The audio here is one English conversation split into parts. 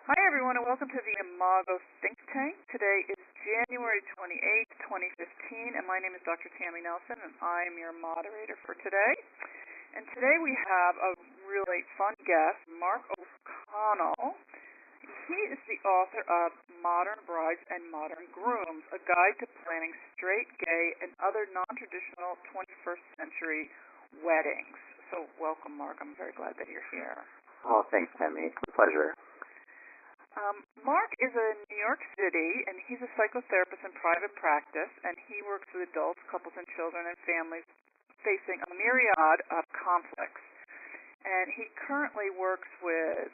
Hi, everyone, and welcome to the Imago Think Tank. Today is January 28th, 2015, and my name is Dr. Tammy Nelson, and I am your moderator for today. And today we have a really fun guest, Mark O'Connell. He is the author of Modern Brides and Modern Grooms, a guide to planning straight, gay, and other non-traditional 21st century weddings. So welcome, Mark. I'm very glad that you're here. Oh, thanks, Tammy. It's a pleasure. Mark is in New York City, and he's a psychotherapist in private practice, and he works with adults, couples, and children and families facing a myriad of conflicts. And he currently works with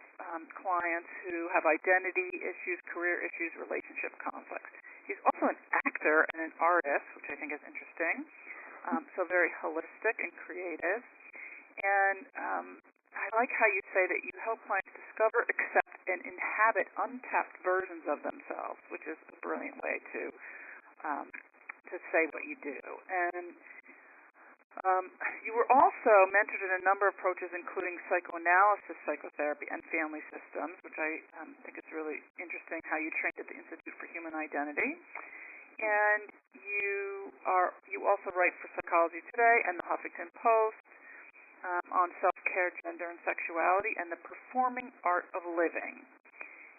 clients who have identity issues, career issues, relationship conflicts. He's also an actor and an artist, which I think is interesting, so very holistic and creative. And I like how you say that you help clients discover, accept, and inhabit untapped versions of themselves, which is a brilliant way to say what you do. And you were also mentored in a number of approaches, including psychoanalysis, psychotherapy, and family systems, which I think is really interesting how you trained at the Institute for Human Identity. And you also write for Psychology Today and the Huffington Post on self-care, gender, and sexuality, and the performing art of living.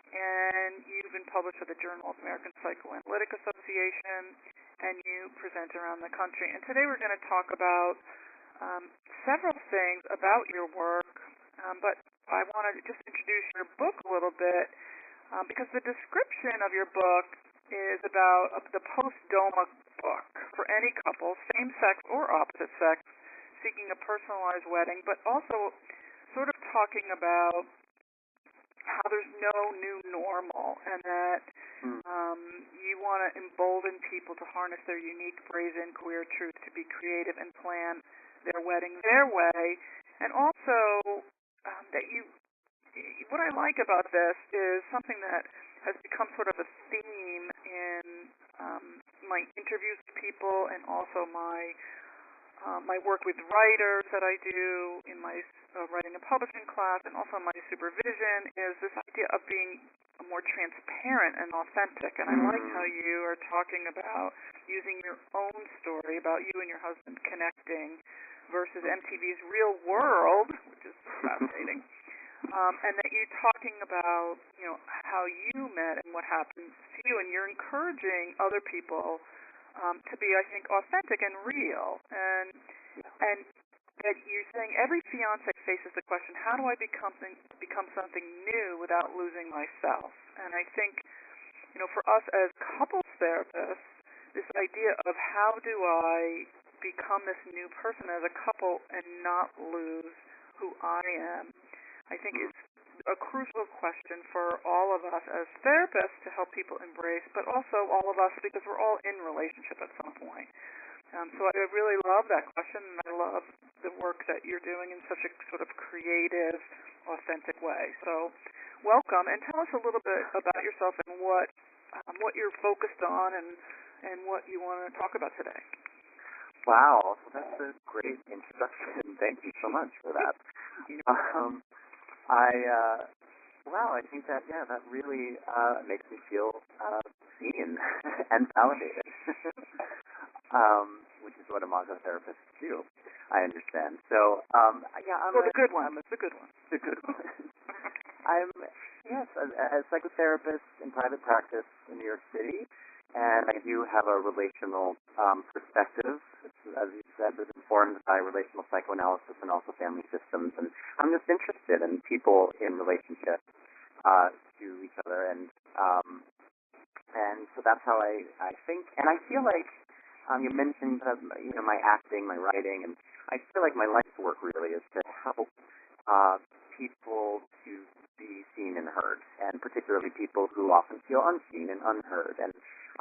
And you've been published with the Journal of American Psychoanalytic Association, and you present around the country. And today we're going to talk about several things about your work, but I want to just introduce your book a little bit, because the description of your book is about the post-DOMA book for any couple, same-sex or opposite-sex, seeking a personalized wedding, but also sort of talking about how there's no new normal, and that you want to embolden people to harness their unique, brazen, queer truth to be creative and plan their wedding their way. And also that what I like about this is something that has become sort of a theme in my interviews with people, and also my work with writers that I do in my writing and publishing class, and also my supervision, is this idea of being more transparent and authentic. And I like how you are talking about using your own story about you and your husband connecting versus MTV's Real World, which is fascinating, and that you're talking about, how you met and what happened to you, and you're encouraging other people to be, I think, authentic and real, and that you're saying every fiance faces the question, how do I become something new without losing myself? And I think, for us as couples therapists, this idea of how do I become this new person as a couple and not lose who I am, I think is a crucial question for all of us as therapists to help people embrace, but also all of us because we're all in relationship at some point. So I really love that question, and I love the work that you're doing in such a sort of creative, authentic way. So welcome, and tell us a little bit about yourself and what you're focused on and what you want to talk about today. Wow, that's a great introduction. Thank you so much for that. I think that really makes me feel seen and validated, which is what Imago therapists do, I understand. So, the good one. It's the good one. The good one. I'm a psychotherapist in private practice in New York City, and I do have a relational perspective. As you said, it's informed by relational psychoanalysis and also family systems. And I'm just interested in people in relationship to each other, and so that's how I think. And I feel like you mentioned my acting, my writing, and I feel like my life's work really is to help people to be seen and heard, and particularly people who often feel unseen and unheard. And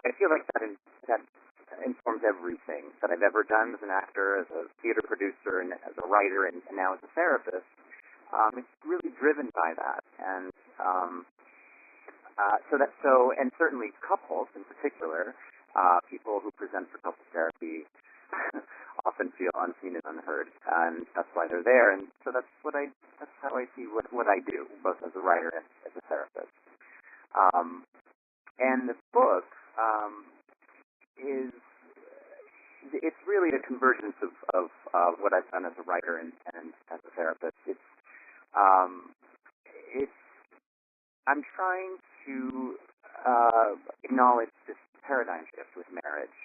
I feel like that informs everything that I've ever done as an actor, as a theater producer, and as a writer, and now as a therapist. It's really driven by that, and and certainly couples in particular, people who present for couples therapy often feel unseen and unheard, and that's why they're there. And so that's how I see what I do, both as a writer and as a therapist. And the book it's really a convergence of what I've done as a writer and as a therapist. I'm trying to acknowledge this paradigm shift with marriage.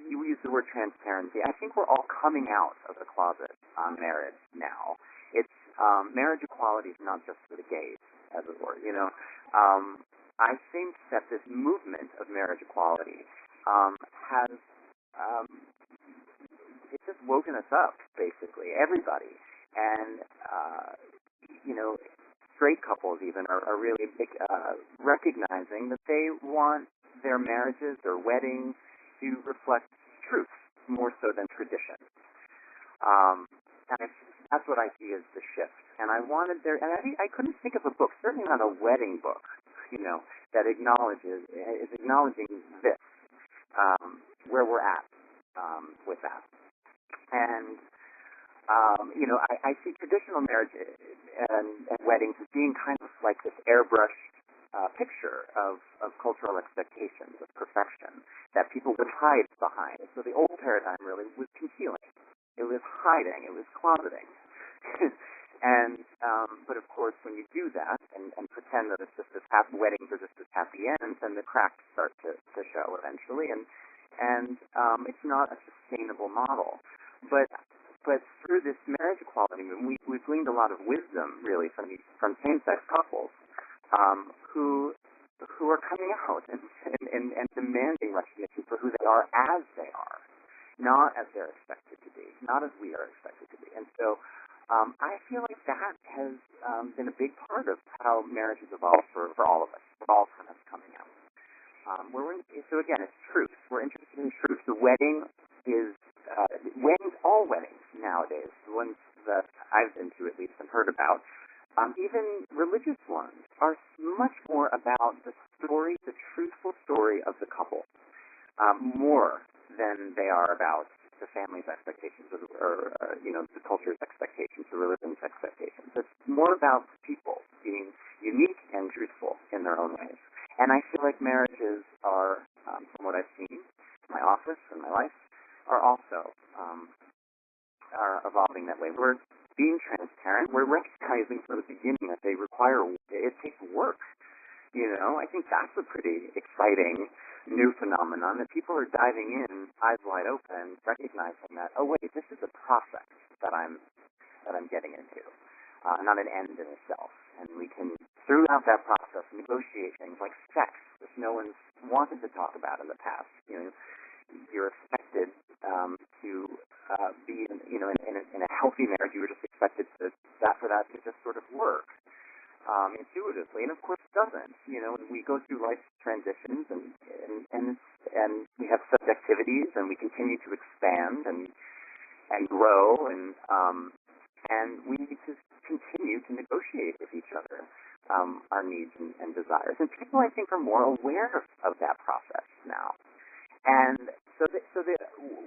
You use the word transparency. I think we're all coming out of the closet on marriage now. It's marriage equality is not just for the gays, as it were. I think that this movement of marriage equality has it's just woken us up, basically, everybody, and straight couples even are really recognizing that they want their marriages, their weddings, to reflect truth more so than tradition. And that's what I see as the shift. And I wanted I couldn't think of a book, certainly not a wedding book, that is acknowledging this, where we're at with that. And I see traditional marriage and weddings as being kind of like this airbrushed picture of cultural expectations of perfection that people would hide behind. And so the old paradigm really was concealing. It was hiding. It was closeting. But of course, when you do that and pretend that it's just this happy weddings are just this happy ends, then the cracks start to show eventually, and it's not a sustainable model. But through this marriage equality movement, we've gleaned a lot of wisdom, really, from same-sex couples who are coming out and demanding recognition for who they are as they are, not as they're expected to be, not as we are expected to be. And so I feel like that has been a big part of how marriage has evolved for all of us. We're all kind of coming out. So again, it's truth. We're interested in truth. The wedding is all weddings nowadays, the ones that I've been to at least and heard about, even religious ones, are much more about the story, the truthful story of the couple, more than they are about the family's expectations or the culture's expectations, the religion's expectations. It's more about people being unique and truthful in their own ways. And I feel like marriages are, from what I've seen in my office and my life, are also are evolving that way. We're being transparent. We're recognizing from the beginning that it takes work. I think that's a pretty exciting new phenomenon, that people are diving in, eyes wide open, recognizing that, oh wait, this is a process that I'm getting into, not an end in itself. And we can, throughout that process, negotiate things like sex, which no one's wanted to talk about in the past. You're expected to be in a healthy marriage. You were just expected for that to just sort of work intuitively, and of course it doesn't. We go through life transitions, and we have subjectivities, and we continue to expand and grow, and we need to continue to negotiate with each other our needs and desires. And people, I think, are more aware of that process now. And so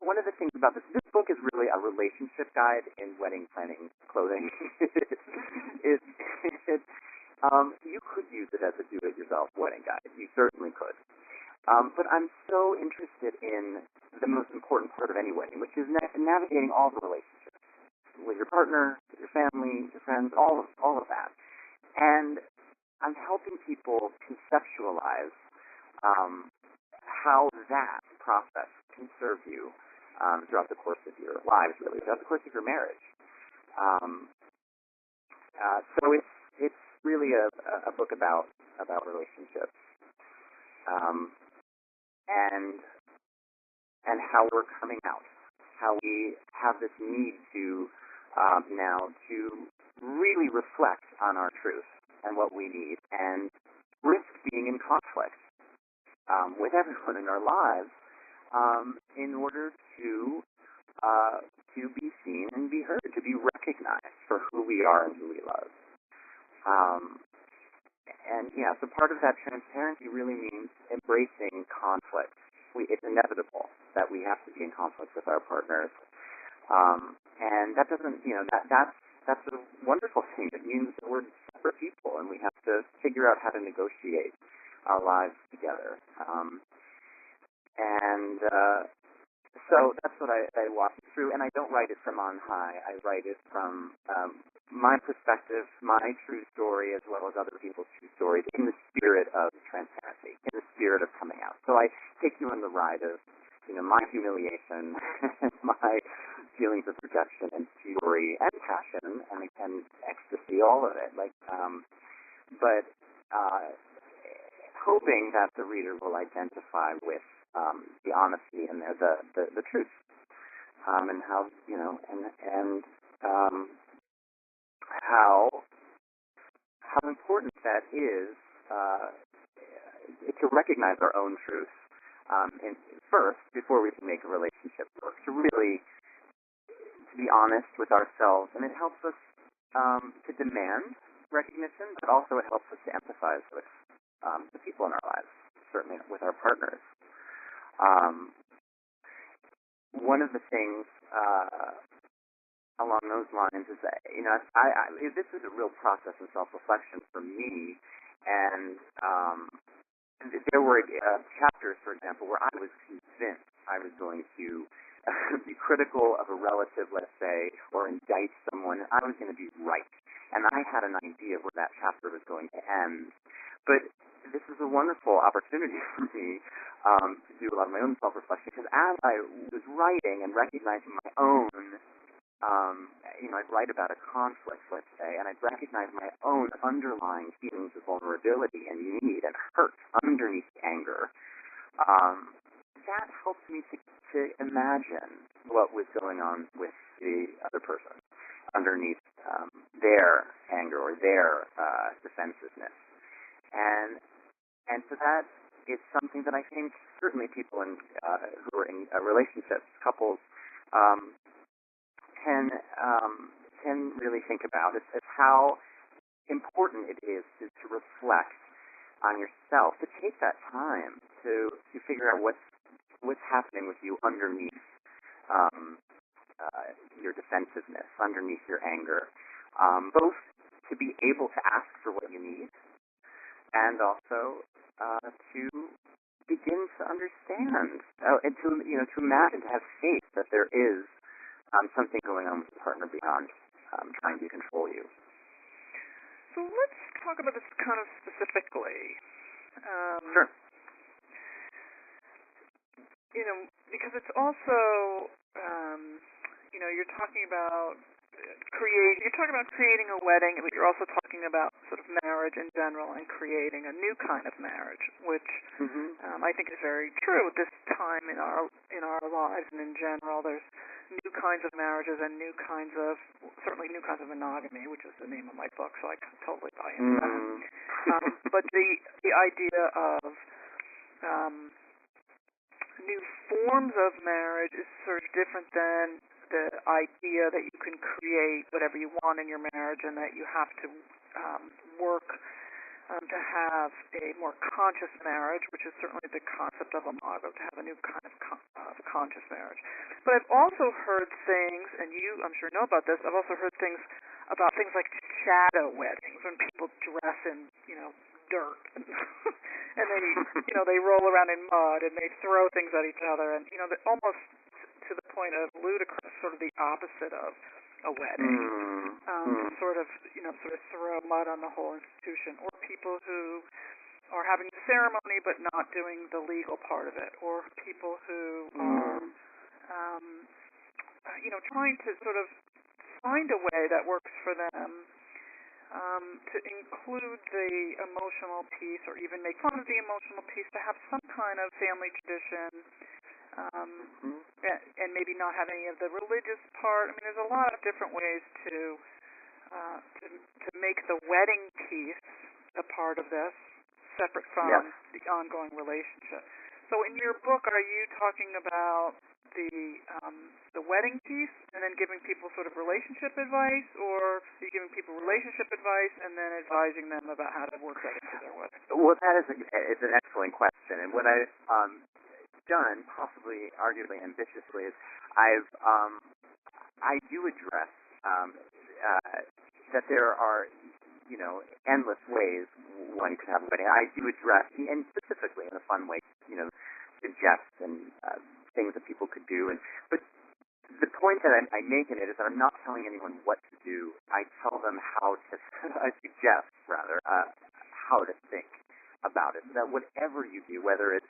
one of the things about this book is really a relationship guide in wedding planning clothing. You could use it as a do-it-yourself wedding guide. You certainly could. But I'm so interested in the most important part of any wedding, which is navigating all the relationships with your partner, with your family, your friends, all of that. And I'm helping people conceptualize how that process can serve you throughout the course of your lives, really, throughout the course of your marriage. So it's really a book about relationships, and how we're coming out, how we have this need to now to really reflect on our truth and what we need, and risk being in conflict with everyone in our lives in order to be seen and be heard, to be recognized for who we are and who we love. So part of that transparency really means embracing conflict. It's inevitable that we have to be in conflict with our partners, and that doesn't, that's a wonderful thing. It means that we're separate people, people, and we have to figure out how to negotiate our lives together. So that's what I walk through, and I don't write it from on high. I write it from my perspective, my true story, as well as other people's true stories, in the spirit of transparency, in the spirit of coming out. So I take you on the ride of, my humiliation, my feelings of rejection and fury and passion and ecstasy, all of it. But hoping that the reader will identify with the honesty and the truth, and how how important that is to recognize our own truth first before we can make a relationship work. To really be honest with ourselves, and it helps us to demand recognition, but also it helps us to empathize with the people in our lives, certainly with our partners. One of the things along those lines is that, this is a real process of self-reflection for me, and there were chapters, for example, where I was convinced I was going to be critical of a relative, let's say, or indict someone. I was going to be right, and I had an idea of where that chapter was going to end. But this is a wonderful opportunity for me to do a lot of my own self-reflection, because as I was writing and recognizing my own, I'd write about a conflict, let's say, and I'd recognize my own underlying feelings of vulnerability and need and hurt underneath anger. That helped me to imagine what was going on with the other person underneath their anger or their defensiveness. And so that is something that I think certainly people who are in relationships, couples, can really think about. It's how important it is to reflect on yourself, to take that time to figure out what's happening with you underneath your defensiveness, underneath your anger, both to be able to ask for what you need, and also to begin to understand, and to imagine, to have faith that there is something going on with the partner beyond trying to control you. So let's talk about this kind of specifically. Sure. Because it's also, you're talking about creating a wedding, but you're also talking about sort of marriage in general and creating a new kind of marriage, which I think is very true at this time in our lives, and in general, there's new kinds of marriages and certainly new kinds of monogamy, which is the name of my book, so I totally buy into that. But the idea of new forms of marriage is sort of different than the idea that you can create whatever you want in your marriage, and that you have to work to have a more conscious marriage, which is certainly the concept of Imago, to have a new kind of conscious marriage. But I've also heard things, and you, I'm sure, know about this, I've also heard things about things like shadow weddings, when people dress in, dirt, and they roll around in mud, and they throw things at each other, and, almost to the point of ludicrous, sort of the opposite of a wedding, to sort of throw mud on the whole institution, or people who are having the ceremony but not doing the legal part of it, or people who are, trying to sort of find a way that works for them to include the emotional piece, or even make fun of the emotional piece, to have some kind of family tradition, and maybe not have any of the religious part. I mean, there's a lot of different ways to make the wedding piece a part of this, separate from the ongoing relationship. So in your book, are you talking about the wedding piece and then giving people sort of relationship advice, or are you giving people relationship advice and then advising them about how to work that into their wedding? Well, that is an excellent question, and what I've done, possibly arguably ambitiously, is I do address that there are endless ways one could have a wedding. I do address, and specifically in a fun way, suggest and things that people could do. But the point that I make in it is that I'm not telling anyone what to do. I tell them how to, I suggest, rather, how to think about it. So that whatever you do, whether it's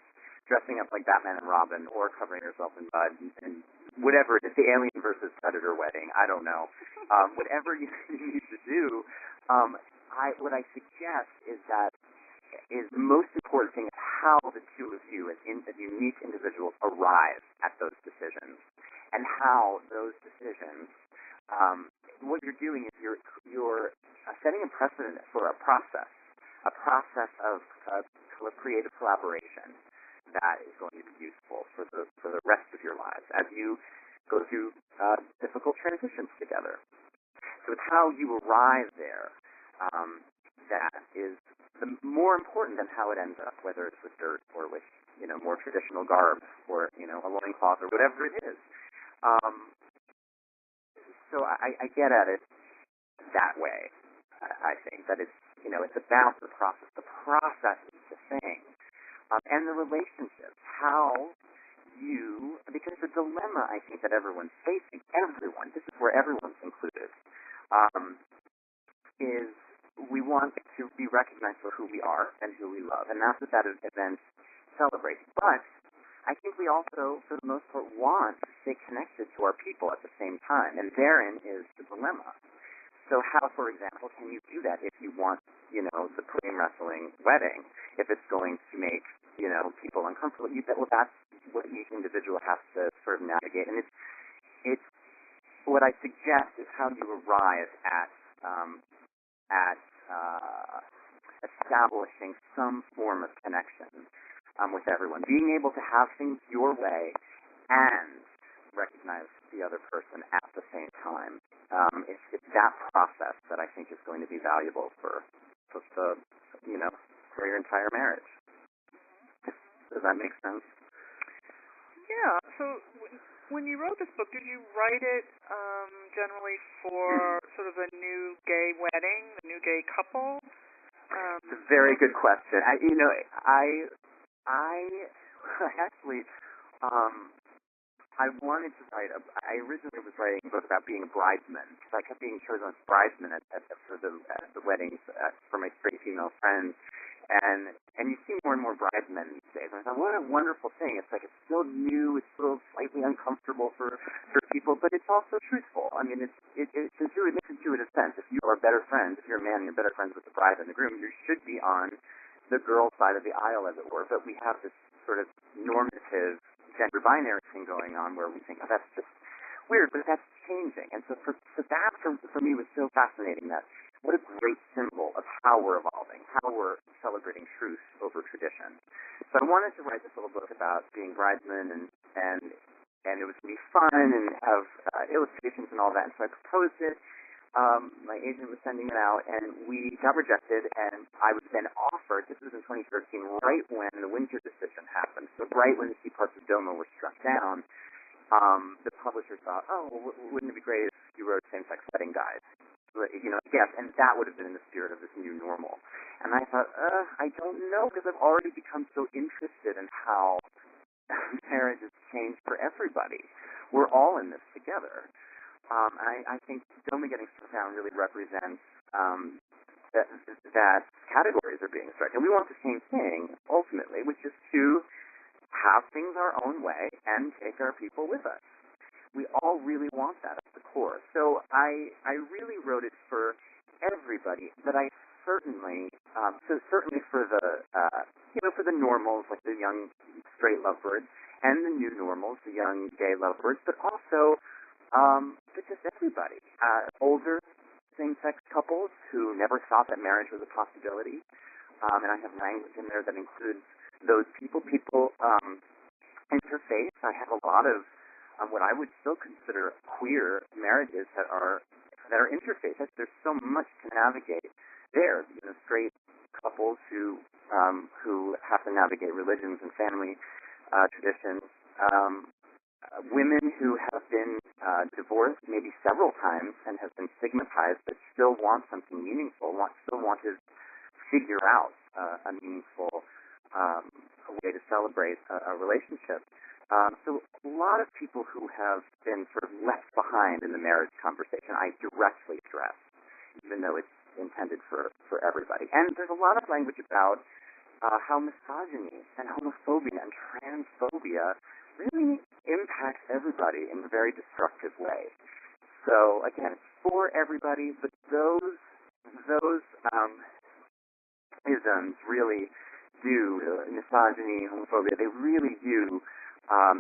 dressing up like Batman and Robin or covering yourself in mud and whatever it is, the Alien versus Predator wedding, I don't know. Whatever you need to do, what I suggest is the most important thing is how the two of you as unique individuals arrive at those decisions, and how those decisions, what you're doing is you're setting a precedent for a process of creative collaboration that is going to be useful for the rest of your lives as you go through difficult transitions together. So it's how you arrive there that is more important than how it ends up, whether it's with dirt or with more traditional garb or a loincloth or whatever it is. So I get at it that way. I think that it's about the process. The process is the thing. And the relationships, because the dilemma I think that everyone's facing, this is where everyone's included, is we want to be recognized for who we are and who we love, and that's what that event celebrates. But I think we also, for the most part, want to stay connected to our people at the same time, and therein is the dilemma. So how, for example, can you do that if you want, the pudding wrestling wedding, if it's going to make, people uncomfortable? That's what each individual has to sort of navigate. And it's what I suggest is how you arrive at establishing some form of connection with everyone. Being able to have things your way and recognize the other person at the same time. It's that process that I think is going to be valuable for your entire marriage. Does that make sense? Yeah. So when you wrote this book, did you write it generally for sort of a new gay wedding, a new gay couple? It's a very good question. I actually I wanted to write. I originally was writing a book about being a bridesman. So I kept being chosen as bridesman for the weddings for my straight female friends, and you see more and more bridesmen these days. And I thought, what a wonderful thing! It's like it's still new, it's still slightly uncomfortable for people, but it's also truthful. I mean, it makes intuitive sense. If you are better friends, if you're a man and you're better friends with the bride and the groom, you should be on the girl side of the aisle, as it were. But we have this sort of normative gender binary thing going on where we think, oh, that's just weird, but that's changing. And so that for me was so fascinating. That what a great symbol of how we're evolving, how we're celebrating truth over tradition. So I wanted to write this little book about being bridesmen, and it was going to be fun and have illustrations and all that. And so I proposed it. My agent was sending it out, and we got rejected, and I was then offered, this was in 2013, right when the Winter decision happened, so right when the key parts of DOMA were struck down, the publisher thought, wouldn't it be great if you wrote same-sex wedding guides? Yes, and that would have been in the spirit of this new normal. And I thought, I don't know, because I've already become so interested in how marriage has changed for everybody. We're all in this together. I think DOMA getting struck down really represents that categories are being struck. And we want the same thing, ultimately, which is to have things our own way and take our people with us. We all really want that at the core. So I really wrote it for everybody, but I certainly for the normals, like the young straight lovebirds, and the new normals, the young gay lovebirds, but also but just everybody. Older same-sex couples who never thought that marriage was a possibility. And I have language in there that includes those people. People interface. I have a lot of what I would still consider queer marriages that are interface. There's so much to navigate there. Straight couples who have to navigate religions and family traditions. women who have been divorced maybe several times and have been stigmatized but still want something meaningful, still want to figure out a meaningful way to celebrate a relationship. So a lot of people who have been sort of left behind in the marriage conversation, I directly address, even though it's intended for everybody. And there's a lot of language about how misogyny and homophobia and transphobia really impacts everybody in a very destructive way. So again, it's for everybody, but those isms really do, misogyny, homophobia, they really do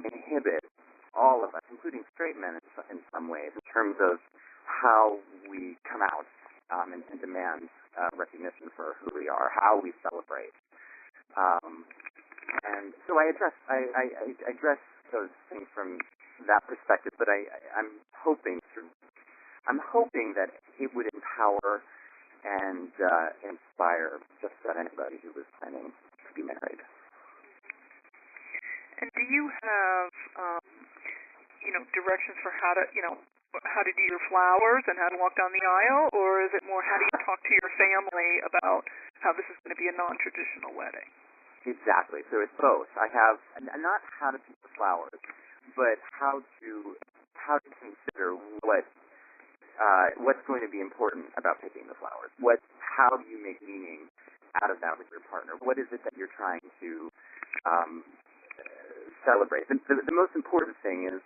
inhibit all of us, including straight men in some ways, in terms of how we come out and demand recognition for who we are, how we celebrate. And so I address those things from that perspective, but I'm hoping that it would empower and inspire just about anybody who was planning to be married. And do you have, directions for how to do your flowers and how to walk down the aisle, or is it more how do you talk to your family about how this is going to be a non-traditional wedding? Exactly. So it's both. I have not how to pick the flowers, but how to consider what's going to be important about picking the flowers. How do you make meaning out of that with your partner? What is it that you're trying to celebrate? The most important thing is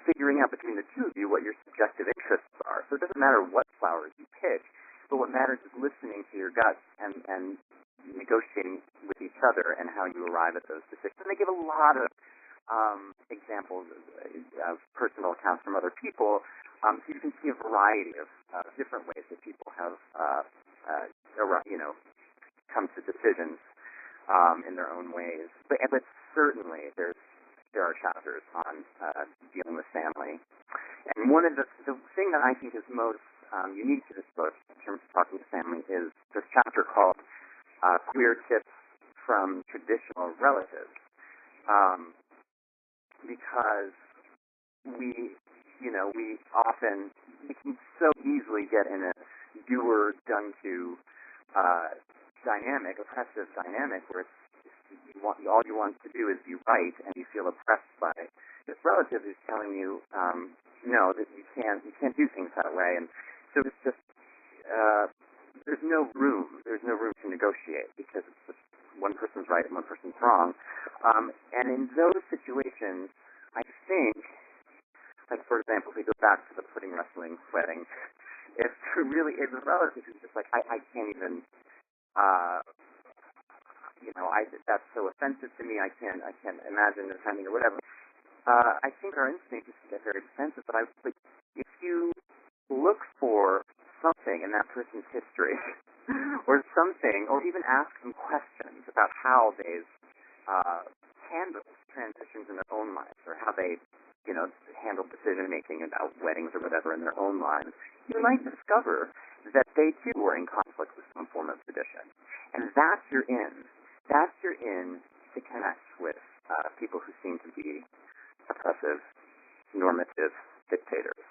figuring out between the two of you what your subjective interests are. So it doesn't matter what flowers you pick, but what matters is listening to your guts and negotiating with each other and how you arrive at those decisions. And they give a lot of examples of personal accounts from other people, so you can see a variety of different ways that people have come to decisions in their own ways. But certainly there are chapters on dealing with family. And one of the thing that I think is most unique to this book in terms of talking to family is this chapter called Queer Tips from Traditional Relatives. Because we often can so easily get in a doer, done-to oppressive dynamic, where all you want to do is be right, and you feel oppressed by this relative who's telling you, no, that you can't do things that way. And so it's just there's no room to negotiate, because it's just one person's right and one person's wrong. And in those situations, I think, like for example, if we go back to the pudding wrestling wedding, if the relative is just like, I can't even, that's so offensive to me, I can't imagine offending or whatever. I think our instinct is to get very defensive, but if you look for something in that person's history, or something, or even ask them questions about how they've handled transitions in their own lives, or how they, handle decision-making about weddings or whatever in their own lives, you might discover that they, too, were in conflict with some form of tradition. And that's your in. That's your in to connect with people who seem to be oppressive, normative dictators,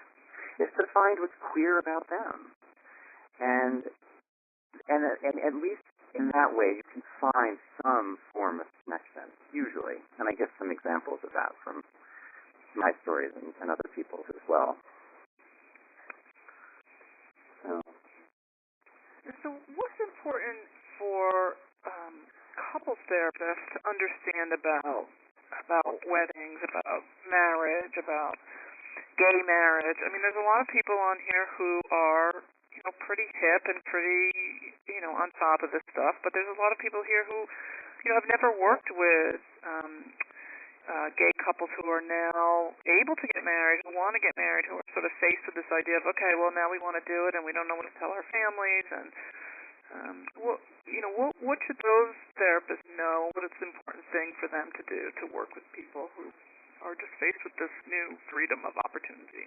is to find what's queer about them. And at least in that way, you can find some form of connection, usually. And I give some examples of that from my stories and other people's as well. So what's important for couples therapists to understand about weddings, about marriage, about gay marriage? I mean, there's a lot of people on here who are pretty hip and pretty, on top of this stuff, but there's a lot of people here who, have never worked with gay couples who are now able to get married, who want to get married, who are sort of faced with this idea of, okay, well, now we want to do it, and we don't know what to tell our families, and what should those therapists know? What is the important thing for them to do to work with people who are just faced with this new freedom of opportunity?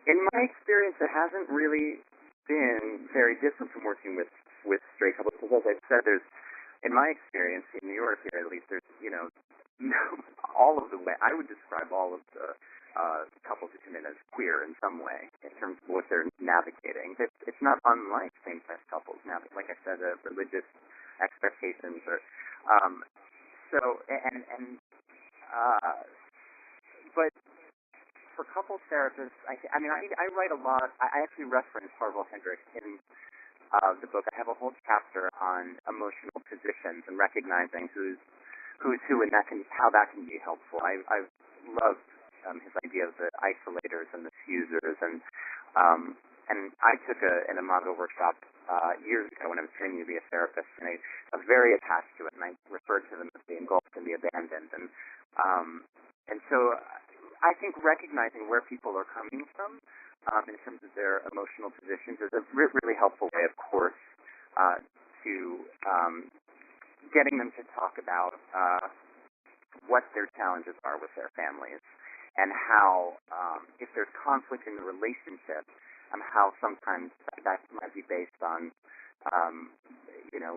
In my experience, it hasn't really been very different from working with straight couples, because as I've said, in my experience, in New York here at least, there's, all of the way, I would describe all of the couples who come in as queer in some way in terms of what they're navigating. It's not unlike same-sex couples navigating, like I said, religious expectations or but for couples therapists, I write a lot. I actually reference Harville Hendricks in the book. I have a whole chapter on emotional positions and recognizing who's who, and how that can be helpful. I love his idea of the isolators and the fusers, and I took an Imago workshop years ago when I was training to be a therapist, and I was very attached to it, and I referred to them as the engulfed and the abandoned, and so I think recognizing where people are coming from in terms of their emotional positions is a really helpful way, of course, to getting them to talk about what their challenges are with their families and how, if there's conflict in the relationship, how sometimes that might be based on,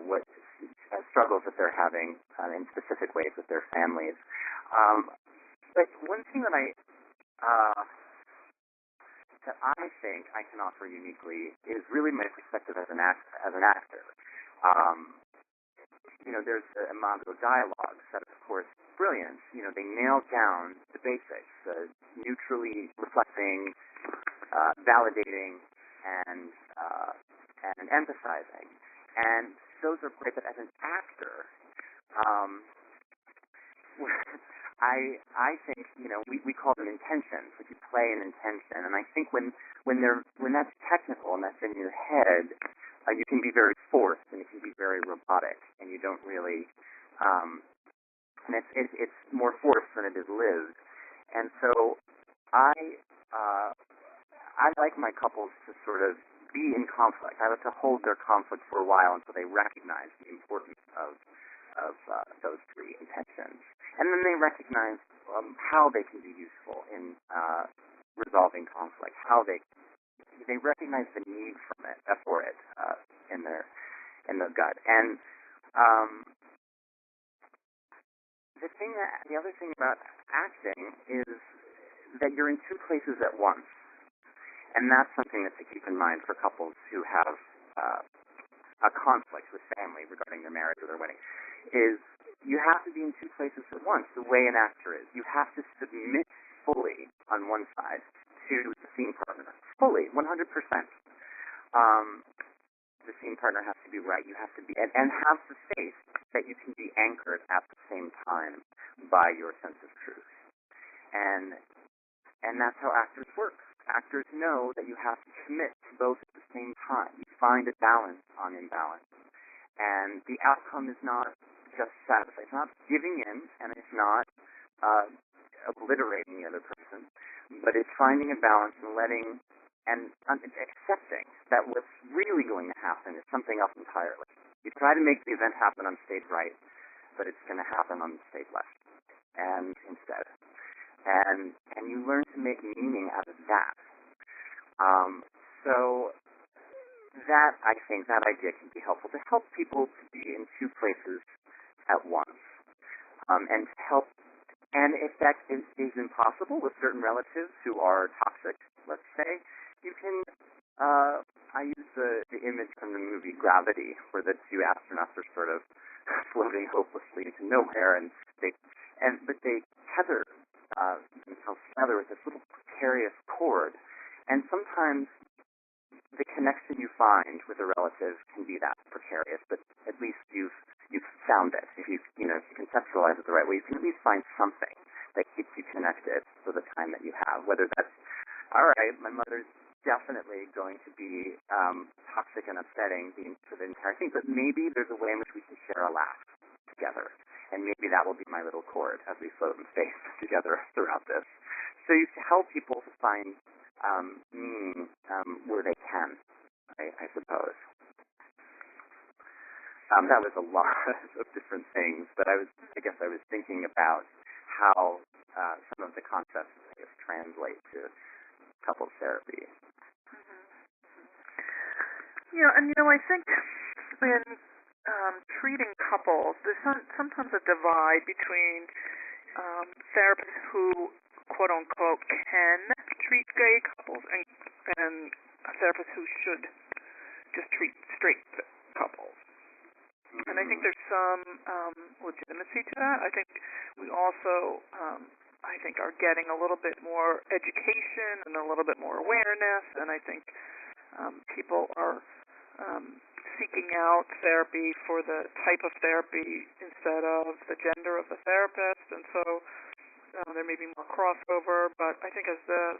what struggles that they're having in specific ways with their families. But one thing that I think I can offer uniquely is really my perspective as an actor. There's Imago dialogues that, of course, brilliant. They nail down the basics, neutrally reflecting, validating, and empathizing. And those are great, but as an actor, I think, we call them intentions. If you play an intention, and I think when that's technical and that's in your head, you can be very forced and it can be very robotic, and you don't really, and it's more forced than it is lived. And so I like my couples to sort of be in conflict. I like to hold their conflict for a while until they recognize the importance of those three intentions. And then they recognize how they can be useful in resolving conflict, how they recognize the need for it in their gut. And the other thing about acting is that you're in two places at once. And that's something to keep in mind for couples who have a conflict with family regarding their marriage or their wedding, is you have to be in two places at once, the way an actor is. You have to submit fully on one side to the scene partner, fully, 100%. The scene partner has to be right. You have to be, and have the faith that you can be anchored at the same time by your sense of truth. And that's how actors work. Actors know that you have to commit to both at the same time. You find a balance on imbalance. And the outcome is not just satisfied. It's not giving in, and it's not obliterating the other person, but it's finding a balance and letting and accepting that what's really going to happen is something else entirely. You try to make the event happen on stage right, but it's going to happen on stage left and instead. And you learn to make meaning out of that. So that, I think, that idea can be helpful to help people to be in two places at once. And to help, and if that is impossible with certain relatives who are toxic, let's say, you can, I use the image from the movie Gravity, where the two astronauts are sort of floating hopelessly into nowhere, but they tether themselves together with this little precarious cord. And sometimes the connection you find with a relative can be that precarious, but at least you've found it. If you conceptualize it the right way, you can at least find something that keeps you connected for the time that you have. Whether that's, all right, my mother's definitely going to be toxic and upsetting for the entire thing, but maybe there's a way in which we can share a laugh together. And maybe that will be my little cord as we float in space together throughout this. So you help people to find meaning where they can, I suppose. That was a lot of different things, but I guess I was thinking about how some of the concepts, I guess, translate to couples therapy. And I think when treating couples, there's sometimes a divide between, therapists who, quote unquote, can treat gay couples, and therapists who should just treat straight couples. And I think there's some legitimacy to that. I think we also, are getting a little bit more education and a little bit more awareness, and I think people are seeking out therapy for the type of therapy instead of the gender of the therapist, and so there may be more crossover. But I think as the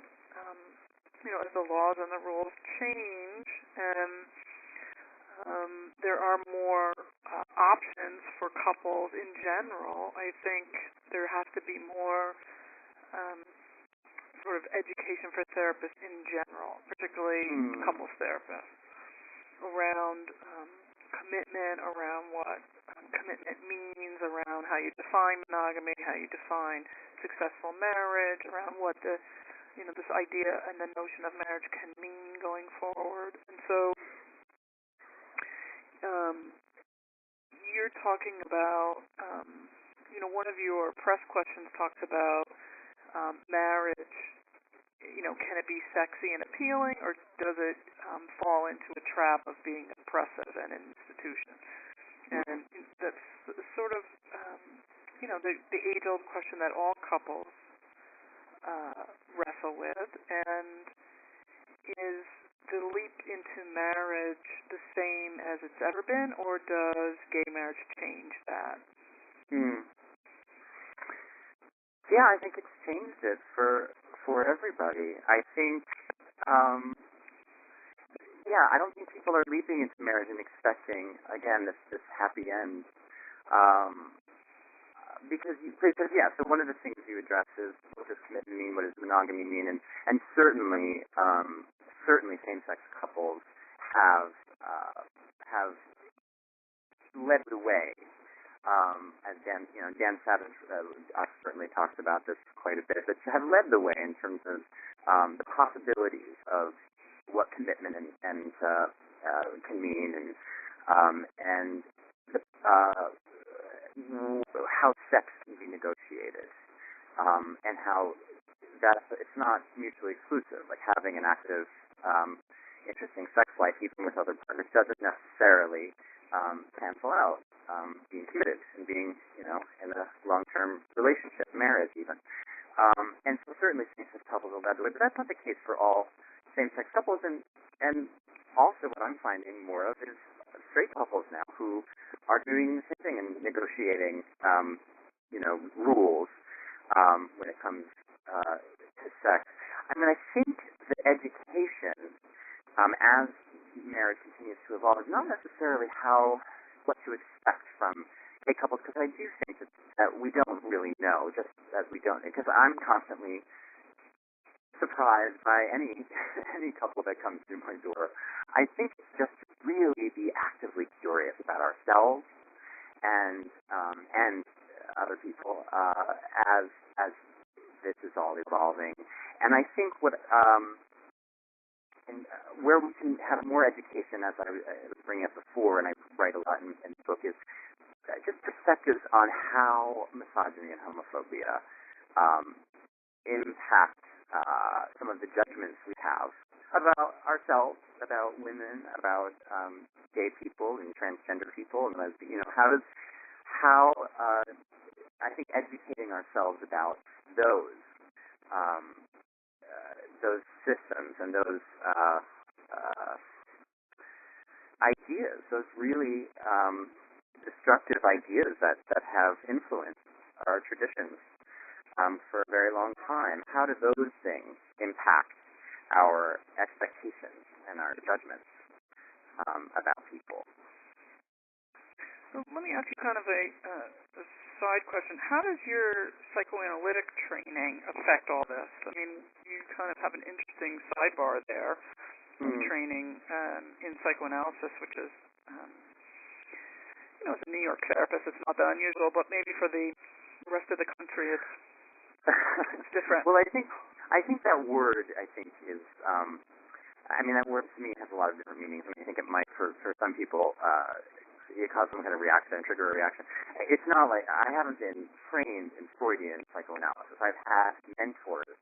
as the laws and the rules change, and there are more options for couples in general, I think there has to be more sort of education for therapists in general, particularly couples therapists, around commitment, around what commitment means, around how you define monogamy, how you define successful marriage, around what the this idea and the notion of marriage can mean going forward. And so you're talking about, one of your press questions talks about marriage. Can it be sexy and appealing, or does it fall into a trap of being oppressive and an institution? And that's sort of, the age-old question that all couples wrestle with. And is the leap into marriage the same as it's ever been, or does gay marriage change that? Yeah, I think it's changed it for everybody. I think, I don't think people are leaping into marriage and expecting, again, this happy end. Because so one of the things you address is what does commitment mean, what does monogamy mean, and certainly same-sex couples have led the way. As Dan Savage certainly talks about this quite a bit, but have led the way in terms of the possibilities of what commitment and can mean, and how sex can be negotiated, and how it's not mutually exclusive. Like having an active, interesting sex life, even with other partners, doesn't necessarily cancel out being committed and being, in a long-term relationship, marriage even. And so certainly same-sex couples are led the way, but that's not the case for all same-sex couples. And also what I'm finding more of is straight couples now who are doing the same thing and negotiating, rules when it comes to sex. I mean, I think the education, as marriage continues to evolve, is not necessarily what to expect from gay couples, because I do think that we don't really know, just as we don't, because I'm constantly surprised by any couple that comes through my door. I think it's just to really be actively curious about ourselves and other people as this is all evolving. And I think where we can have more education, as I was bringing up before, and I write a lot in the book, is just perspectives on how misogyny and homophobia impact some of the judgments we have about ourselves, about women, about gay people and transgender people, and how I think educating ourselves about those systems and those ideas, those really destructive ideas that have influenced our traditions for a very long time. How do those things impact our expectations and our judgments about people? So let me ask you kind of a side question. How does your psychoanalytic training affect all this? I mean, you kind of have an interesting sidebar there of training in psychoanalysis, which is, as a New York therapist, it's not that unusual, but maybe for the rest of the country, it's different. Well, I think that word, is, that word to me has a lot of different meanings. I think it might, for some people, you cause some kind of reaction, trigger a reaction. It's not like I haven't been trained in Freudian psychoanalysis. I've had mentors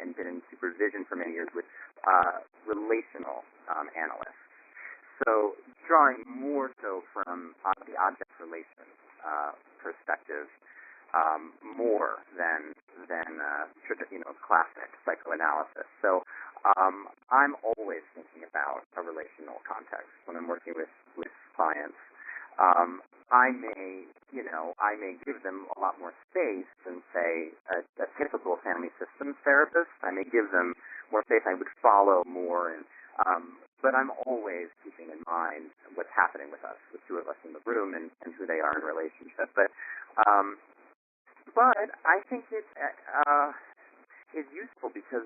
and been in supervision for many years with relational analysts. So drawing more so from the object relation perspective, more than classic psychoanalysis. So I'm always thinking about a relational context when I'm working with clients. I may give them a lot more space than, say, a typical family systems therapist. I may give them more space. I would follow more, but I'm always keeping in mind what's happening with us, the two of us in the room, and who they are in relationship. But I think it is useful because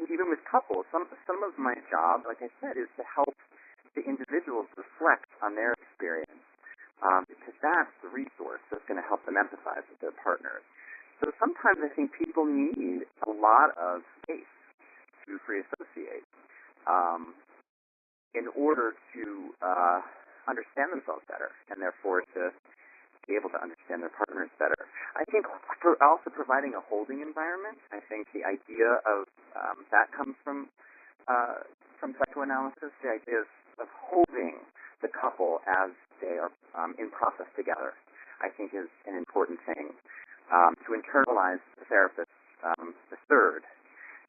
even with couples, some of my job, like I said, is to help the individuals reflect on their experience, because that's the resource that's going to help them empathize with their partners. So sometimes I think people need a lot of space to free associate in order to understand themselves better, and therefore to be able to understand their partners better. I think for also providing a holding environment, I think the idea of that comes from psychoanalysis, the idea of holding the couple as they are in process together, I think is an important thing. To internalize the therapist, the third,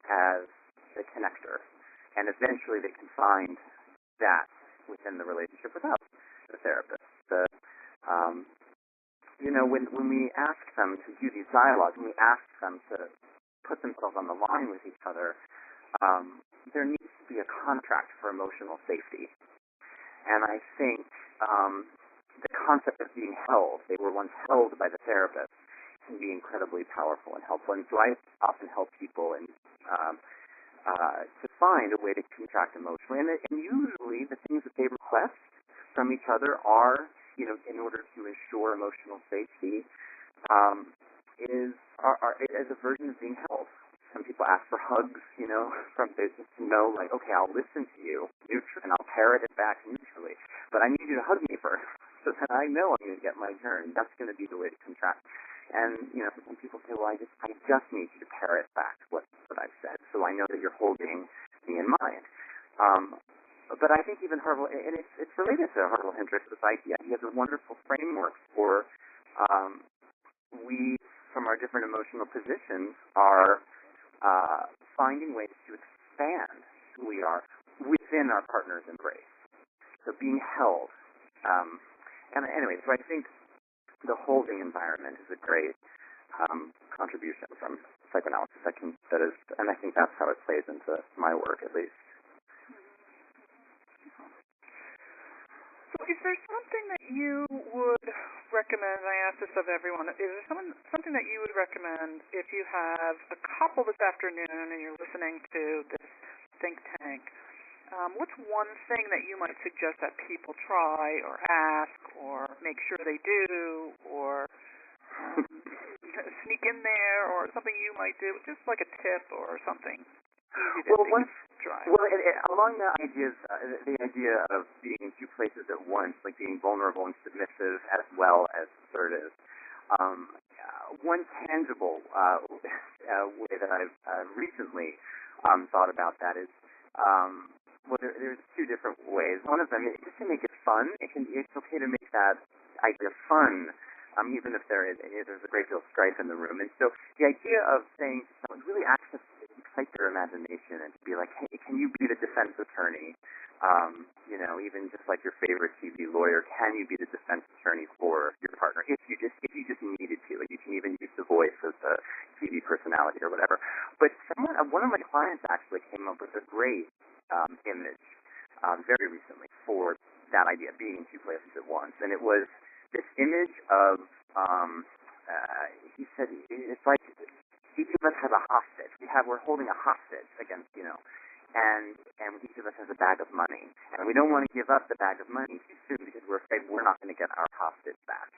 as the connector, and eventually they can find that within the relationship without the therapist. When we ask them to do these dialogues, when we ask them to put themselves on the line with each other, there needs to be a contract for emotional safety. And I think the concept of being held, they were once held by the therapist, can be incredibly powerful and helpful. And so I often help people to find a way to contract emotionally. And usually the things that they request from each other are, in order to ensure emotional safety, is a version of being held. Some people ask for hugs, from business to know, like, okay, I'll listen to you and I'll parrot it back neutrally, but I need you to hug me first so that I know I'm going to get my turn. That's going to be the way to contract. And, some people say, well, I just need you to parrot back what I've said, so I know that you're holding me in mind. But I think even Harville, and it's related to Harville Hendricks' idea. He has a wonderful framework for we, from our different emotional positions, are finding ways to expand who we are within our partner's embrace. So being held. And anyway, so I think the holding environment is a great contribution from psychoanalysis. And I think that's how it plays into my work, at least. So is there something that you would recommend, and I ask this of everyone, is there something that you would recommend if you have a couple this afternoon and you're listening to this think tank? What's one thing that you might suggest that people try or ask or make sure they do or sneak in there, or something you might do, just like a tip or something easy to try? Well, along the idea of being in two places at once, like being vulnerable and submissive as well as assertive, one tangible way that I've recently thought about that is, there's two different ways. One of them is just to make it fun. It's okay to make that idea fun, even if there's a great deal of strife in the room. And so the idea of saying to someone, really excite their imagination and to be like, hey, can you be the defense attorney? Even just like your favorite TV lawyer, can you be the defense attorney for your partner? If you just needed to, like you can even use the voice as a TV personality or whatever. But one of my clients actually came up with a great image very recently for that idea of being in two places at once, and it was this image of he said it's like each of us has a hostage. We're holding a hostage against, and each of us has a bag of money, and we don't want to give up the bag of money too soon because we're afraid we're not going to get our hostage back,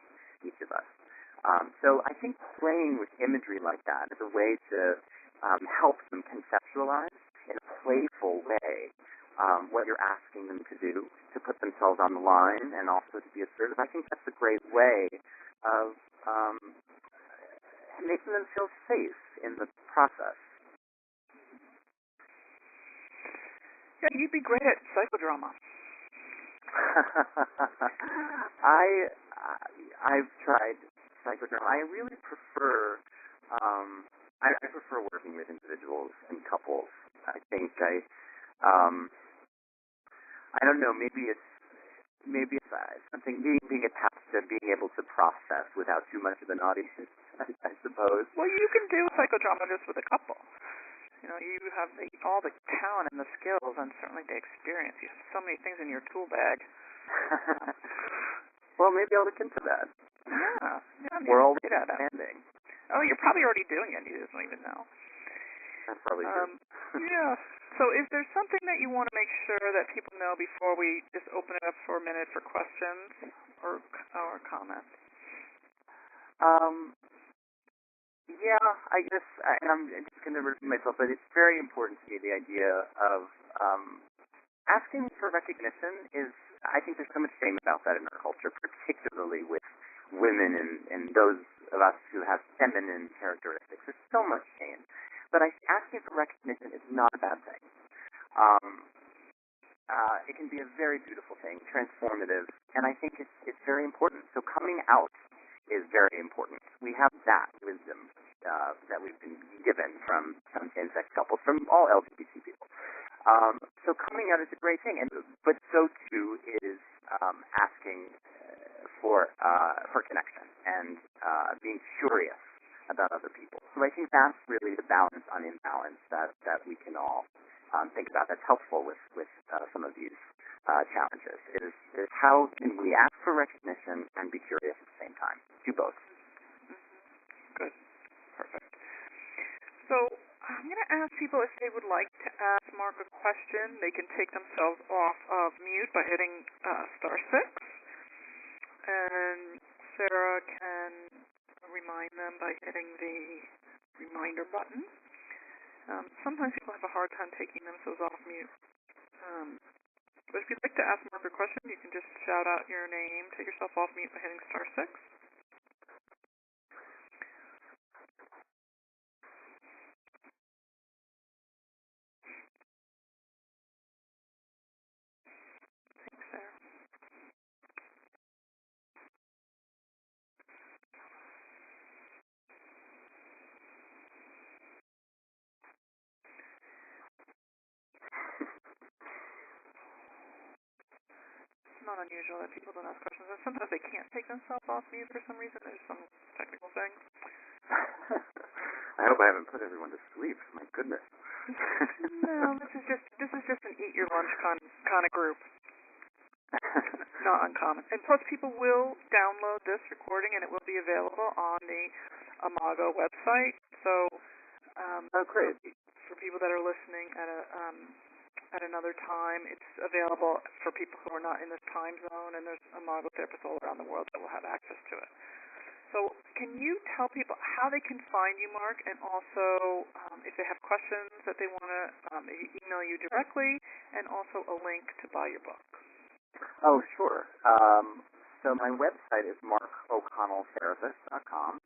each of us. So I think playing with imagery like that is a way to help them conceptualize in a playful way what you're asking them to do, to put themselves on the line, and also to be assertive. I think that's a great way of making them feel safe in the process. Yeah, you'd be great at psychodrama. I've tried psychodrama. I really prefer I prefer working with individuals and couples. I think I don't know, maybe it's something being attached to being able to process without too much of an audience, I suppose. Well, you can do psychodrama just with a couple. You know, you have all the talent and the skills and certainly the experience. You have so many things in your tool bag. Well, maybe I'll look into that. Yeah. World expanding. Oh, you're probably already doing it. You just don't even know. That's probably true. Yeah. So is there something that you want to make sure that people know before we just open it up for a minute for questions or comments? Yeah, I guess, and I'm just going to repeat myself, but it's very important to me, the idea of asking for recognition is, I think there's so much shame about that in our culture, particularly with women and those of us who have feminine characteristics. There's so much shame. But asking for recognition is not a bad thing. It can be a very beautiful thing, transformative, and I think it's very important. So coming out is very important. We have that wisdom that we've been given from same-sex couples, from all LGBT people. So coming out is a great thing, but so too is asking for connection and being curious about other people. So I think that's really the balance on imbalance that we can all think about. That's helpful with some of these challenges. Is how can we ask for recognition and be curious at the same time? Do both. Good. Perfect. So I'm going to ask people if they would like to ask Mark a question. They can take themselves off of mute by hitting *6. And Sarah can remind them by hitting the reminder button. Sometimes people have a hard time taking themselves off mute. But if you'd like to ask Mark a question, you can just shout out your name, take yourself off mute by hitting *6. Thanks, Sarah. Not unusual that people don't ask questions, and sometimes they can't take themselves off mute for some reason. There's some technical things. I hope I haven't put everyone to sleep. My goodness. No, this is just an eat your lunch kind of group. Not uncommon. And plus, people will download this recording, and it will be available on the Imago website. So, great. For people that are listening at another time, it's available for people who are not in this time zone, and there's Imago therapists all around the world that will have access to it. So can you tell people how they can find you, Mark, and also if they have questions that they want to email you directly, and also a link to buy your book? Oh, sure. So my website is markoconnelltherapist.com,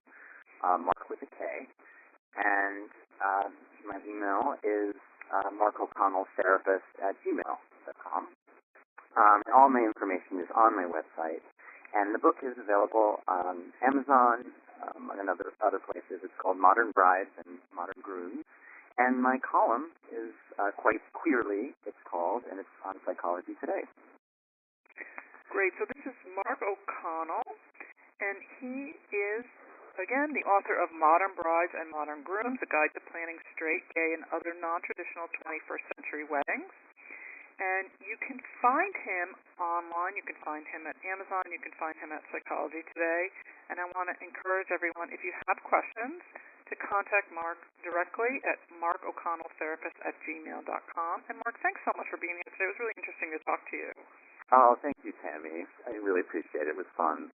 Mark with a K, and my email is markoconnelltherapist@gmail.com. All my information is on my website, and the book is available on Amazon and other places. It's called Modern Brides and Modern Grooms, and my column is quite queerly, it's called, and it's on Psychology Today. Great. So this is Mark O'Connell, and he is, again, the author of Modern Brides and Modern Grooms, A Guide to Planning Straight, Gay, and Other Non-Traditional 21st Century Weddings. And you can find him online. You can find him at Amazon. You can find him at Psychology Today. And I want to encourage everyone, if you have questions, to contact Mark directly at markoconnelltherapist@gmail.com. And Mark, thanks so much for being here today. It was really interesting to talk to you. Oh, thank you, Tammy. I really appreciate it. It was fun.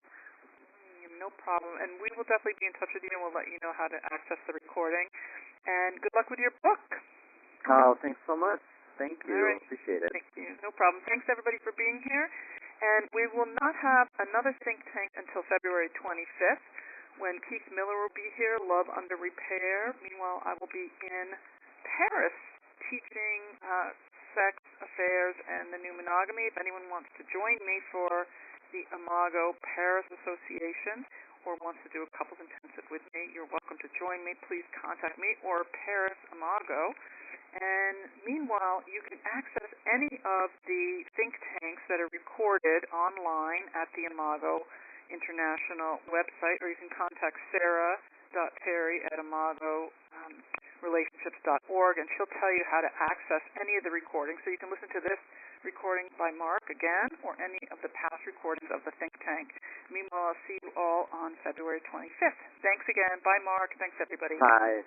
No problem. And we will definitely be in touch with you, and we'll let you know how to access the recording. And good luck with your book. Oh, thanks so much. Thank you. All right. Appreciate it. Thank you. No problem. Thanks, everybody, for being here. And we will not have another think tank until February 25th, when Keith Miller will be here, Love Under Repair. Meanwhile, I will be in Paris teaching sex, affairs, and the new monogamy. If anyone wants to join me for the Imago Paris Association or wants to do a couples intensive with me, you're welcome to join me. Please contact me or Paris Imago. And meanwhile, you can access any of the think tanks that are recorded online at the Imago International website, or you can contact sarah.terry@imago.relationships.org, and she'll tell you how to access any of the recordings. So you can listen to this recording by Mark again, or any of the past recordings of the think tank. Meanwhile, I'll see you all on February 25th. Thanks again. Bye, Mark. Thanks, everybody. Bye.